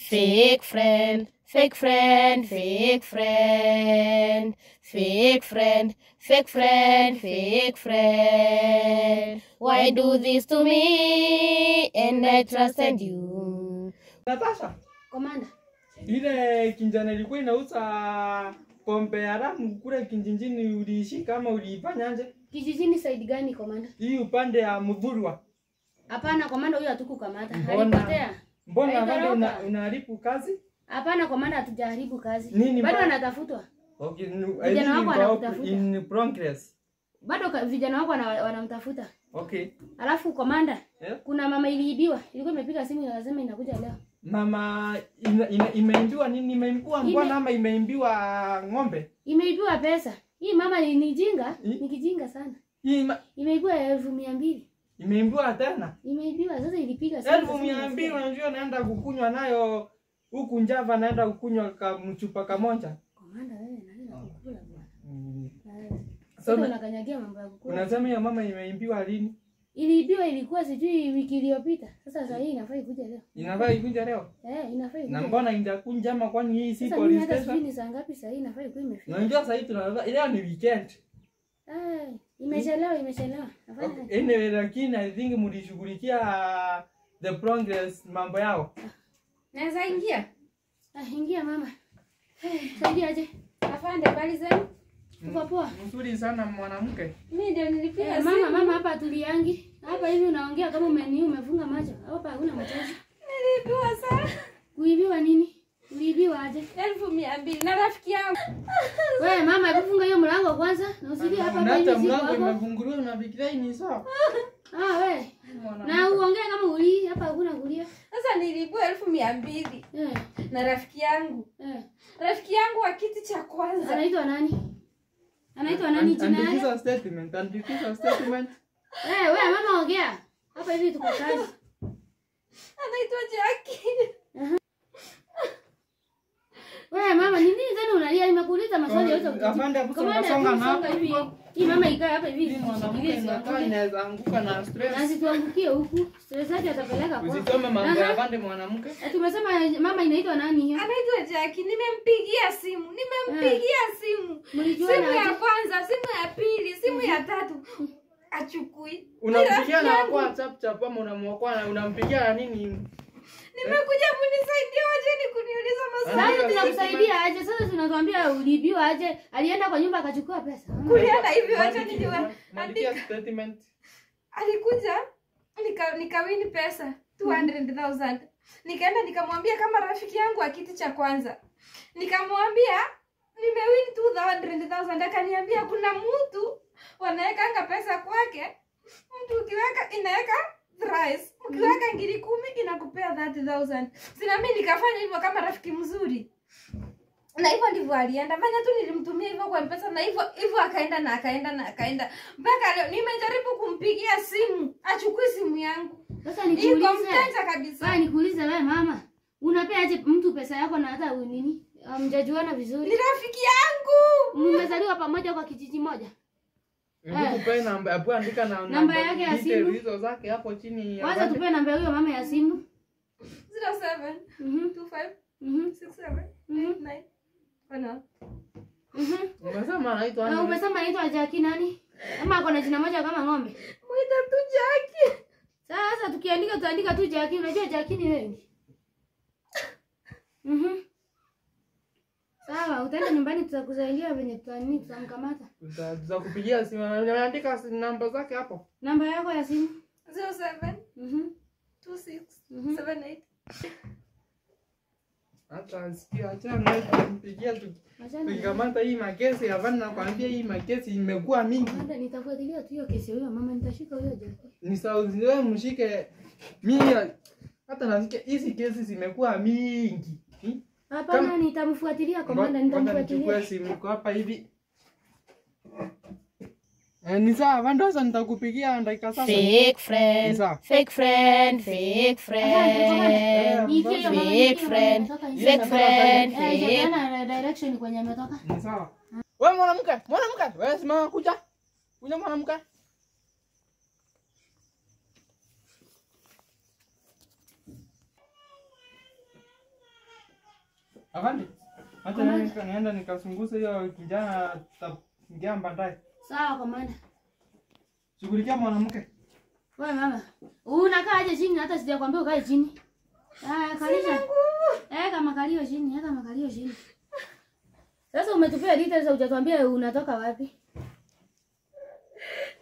Fake friend, fake friend, fake friend. Fake friend, fake friend, fake friend. Why do this to me and I trusted you? Natasha, Komanda. ile kinjana ilikuwa inauza pombe haramu kule kijijini, uliishika kama uliifanya aje? Kijijini side gani komanda? Hii upande ya Mudhurwa. Hapana komanda, huyo hatukukamata. Mbona? Alipotea. Mbona bado unaharibu kazi? Hapana komanda, hatujaharibu kazi. Nini bado mbaya? anatafutwa. Okay, Vijana wako wanamtafuta. in progress. Bado vijana wako wanamtafuta. Okay. Alafu komanda, Yeah? kuna mama iliibiwa. Ilikuwa imepiga simu lazima inakuja leo. Mama imeimbiwa nini? Imeimbiwa mbona ama imeimbiwa ng'ombe? Imeibiwa pesa. Hii mama ni jinga, ni kijinga sana. Imeibiwa 1200. Imeimbiwa tena? Imeibiwa sasa, ilipiga simu. 1200 unajua naenda kukunywa nayo huku Njava, naenda kukunywa mchupa kamoja. Komanda wewe na kukula bwana. Sasa unakanyagia mambo ya kukula. Unasema ya mama imeimbiwa lini? Iliibiwa ilikuwa sijui wiki iliyopita. Sasa hii inafaa ikuje leo. Inafaa ikuje leo? Inafaa ikuje. Na mbona injakunja ama kwani hii si police station? Sasa ni saa ngapi sasa? Hii inafaa ikuje imefika. Unajua sasa hii tunalala leo ni weekend. Imechelewa. Okay. Anyway, lakini I think mlishughulikia the progress mambo yao. Naweza ingia? Ingia mama. Saidia aje. Afande bali zenu. Uko poa? Mzuri sana mwanamke. Mimi ndio nilipiga simu. Mama hapa tuliangi. Hapa hivi unaongea kama umefunga macho. Hapa hakuna mchezo. Niliibiwa sana. Kuibiwa nini? Uliibiwa aje? 1200 na rafiki yangu. Wewe mama, hebu funga hiyo mlango kwanza na usije hapa kwa hiyo mlango imefunguliwa unafikiria ni sawa? Wewe. Na uongea kama uli hapa hakuna kulia. Sasa niliibiwa 1200. Na rafiki yangu. Rafiki yangu wa kiti cha kwanza. Anaitwa nani? Anaitwa nani jina yake? Andikisha statement. Wewe mama ongea. Hapa hivi tuko kazi. Anaitwa Jackie. Wewe mama ni nini tena unalia? Nimekuuliza maswali yote. Afande hapo songa na hivi. Hii mama ikae hapa hivi. Mwanamke inakaa inaweza anguka na stress. Na situangukie huku. Stress yake atapeleka kwa. Usisome mambo ya afande mwanamke. Tumesema mama inaitwa nani hiyo? Anaitwa Jackie. Nimempigia simu. Simu ya kwanza, simu ya pili, simu ya tatu. Achukui. Unampigia na kwa chap ama unamwokoa na unampigia na nini? Nimekuja mnisaidie, waje kuniuliza maswali. Sasa tunakusaidia aje? Sasa tunakwambia ulibiwa aje? Alienda kwa nyumba akachukua pesa. Kulienda hivi, acha nijue. Andika statement. Alikuja nikawini pesa 200,000. Nikaenda nikamwambia kama rafiki yangu akiti cha kwanza. Nikamwambia nimewin 200,000. Akaniambia kuna mtu wanaweka pesa kwake. Mtu ukiweka inaweka thrice. Ukiweka 10,000 inakupea 30,000. Sina mimi nikafanya hivyo kama rafiki mzuri. Na hivyo ndivyo alienda. Maana tu nilimtumia hivyo kwa M-Pesa na hivyo akaenda. Mpaka leo nimejaribu kumpigia simu, achukue simu yangu. Sasa nikuulize. Niko kabisa. Nikuulize wewe mama, unapea aje mtu pesa yako na hata nini? Mjajuana vizuri. Ni rafiki yangu. Mmezaliwa pamoja kwa kijiji moja. Nikupe namba, hapo andika namba yake ya simu. Hizo zake hapo chini. Kwanza tupe namba hiyo mama ya simu. 07 25 67 89. Bana. Umesema anaitwa nani? Umesema anaitwa Jackie nani? Ama ako na jina moja kama ng'ombe? Muita tu Jackie. Sasa tukiandika tuandika tu Jackie, unajua Jackie ni wengi. Sawa, utaenda nyumbani tutakusaidia venye tutamkamata. Tutakupigia simu. Andika namba zake hapo. Namba yako ya simu? 07 26 78. Hata sikia acha nitampigia tu. Tukikamata hii makesi hapana, nakwambia hii makesi imekuwa mingi. Hata nitafuatilia tu hiyo kesi hiyo mama, nitashika huyo Jackie. Ni sawa wewe mshike mimi, hata nasikia hizi kesi zimekuwa mingi. Hapana, nitamfuatilia komanda, nitamfuatilia. Nichukue simu kwa hapa hivi. Ni sawa, vandosa nitakupigia dakika sasa. Fake friend, fake friend, fake friend. Fake friend, fake friend. Jana direction kwenye ametoka. Ni sawa. Wewe mwanamke, wewe simama kuja. Kuja mwanamke. Afande. Acha nienda nikasunguze hiyo kijana taingia baadaye. Sawa komanda. Shughulikia mwanamke. Wewe mama, unakaa aje chini hata sijakwambia ukae chini. Kalisha. Kama kalio chini, kama kalio chini. Sasa umetupia details hujatuambia unatoka wapi?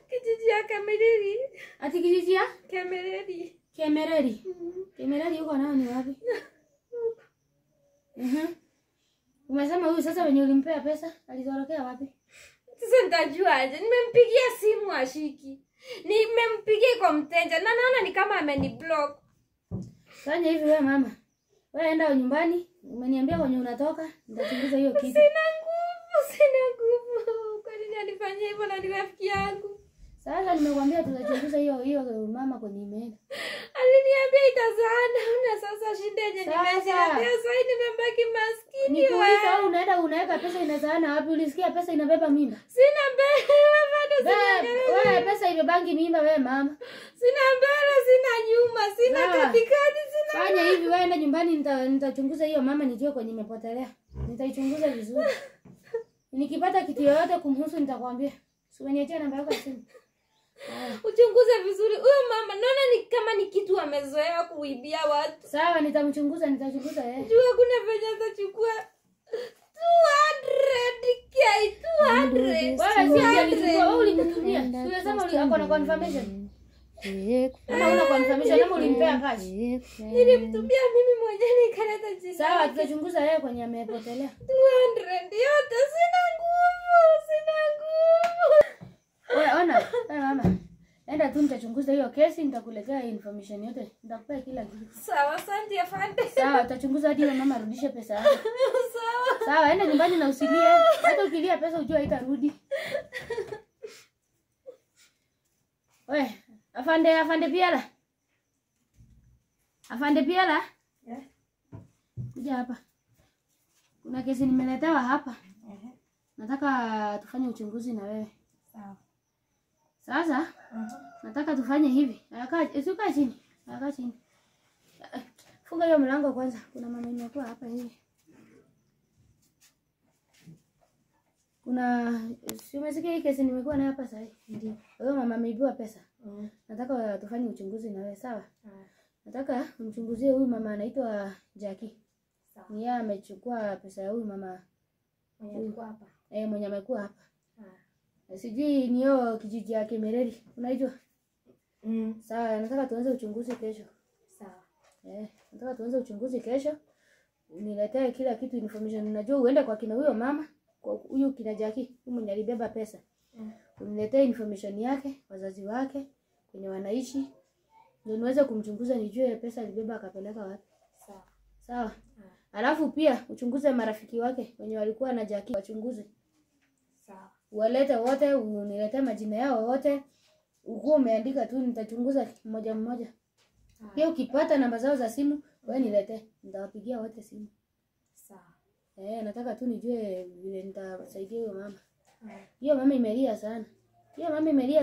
Kijiji ya Kemereri. Ati kijiji ya? Kemereri. Kemereri. Kemereri huko nao ni wapi? Umesema huyu sasa wenye ulimpea pesa alitorokea wapi? Sasa nitajua aje? Nimempigia simu ashiki. Nimempigia kwa mteja na naona ni kama ameniblock. Fanya hivi wewe mama. Wewe enda nyumbani, umeniambia kwenye unatoka, nitachunguza hiyo kitu. Sina nguvu. Kwa nini anifanyia hivyo na ni rafiki yangu? Sasa nimekwambia tutachunguza hiyo mama kwenye imeenda. Aliniambia itazaana na sasa shida yenye nimesha pesa nimebaki maskini wewe. Nikuuliza unaenda unaweka pesa inazaana wapi? Ulisikia pesa inabeba mimba? Sina mbele bado sina. Wewe pesa imebangi mimba wewe mama. Sina mbele, sina nyuma, sina katikati, sina. Fanya hivi wewe enda nyumbani nitachunguza hiyo mama nijue kwenye imepotelea. Nitaichunguza vizuri. Nikipata kitu yoyote kumhusu nitakwambia. Usiniachie namba yako ya simu. Uchunguze vizuri. Huyo mama naona ni kama ni kitu amezoea kuibia watu. Sawa nitachunguza yeye. Jua kuna venye atachukua 200. Wewe ulimtumia. Unasema uko na confirmation. Kama una confirmation kama ulimpea cash. Nilimtumia mimi mwenyewe nikaleta jina. Sawa tutachunguza yeye kwenye amepotelea. 200 yote sina nguvu. Wewe ona, mama. Enda tu nitachunguza hiyo kesi nitakuletea information yote. Nitakupea kila kitu. Sawa, asante afande. Sawa, tutachunguza hadi mama arudishe pesa yake. Sawa. Sawa, enda nyumbani na usilie. Hata ukilia pesa ujue haitarudi. Wewe, afande Piala. Afande Piala? Kuja hapa. Kuna kesi nimeletewa hapa. Nataka tufanye uchunguzi na wewe. Sawa. Sasa nataka tufanye hivi. Usikaa chini. Kaa chini. Funga hiyo mlango kwanza. Kuna mama imekuwa hapa hivi. Umesikia hii kesi nimekuwa nayo hapa sasa. Ndio. Huyo mama ameibiwa pesa. Nataka tufanye uchunguzi na wewe, sawa? Nataka umchunguzie huyu mama anaitwa Jackie. Sawa. Ni yeye amechukua pesa ya huyu mama. Mwenye amekuwa hapa. Mwenye amekuwa hapa. Sijui ni hiyo kijiji ya Kemereri. Unaijua? Sawa, nataka tuanze uchunguzi kesho. Sawa. Nataka tuanze uchunguzi kesho. Niletee kila kitu information. Unajua uende kwa kina huyo mama, kwa huyu kina Jackie, mwenye alibeba pesa. Uniletee information yake, wazazi wake, kwenye wanaishi. Ndio niweze kumchunguza nijue pesa alibeba akapeleka wapi. Sawa. Sawa. Alafu pia uchunguze marafiki wake wenye walikuwa na Jackie, wachunguze. Sawa. Walete wote, uniletee majina yao wote. Uko umeandika tu nitachunguza mmoja mmoja. Pia ukipata namba zao za simu, wewe niletee. Nitawapigia wote simu. Sawa. Nataka tu nijue vile nitasaidia huyo mama. Hiyo mama imelia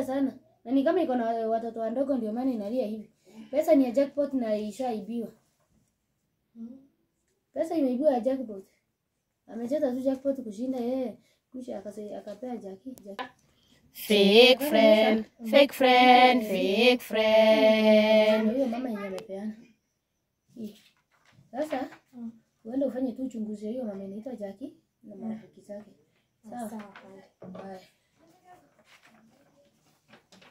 sana. Na ni kama iko na watoto wadogo ndio maana inalia hivi. Pesa ni ya jackpot na ishaibiwa. Pesa imeibiwa ya jackpot. Amecheza tu jackpot kushinda yeye. Kisha akapea Jackie. Fake friend. Huyo mama yeye amepeana. Sasa uende ufanye tu uchunguzi hiyo mama inaitwa Jackie na marafiki zake. Sawa. Bye.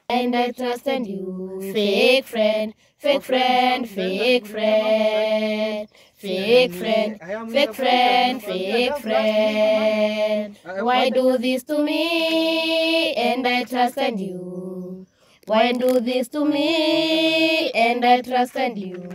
And I trusted you, fake friend. Why do this to me? And I trusted you. Why do this to me? And I trusted you.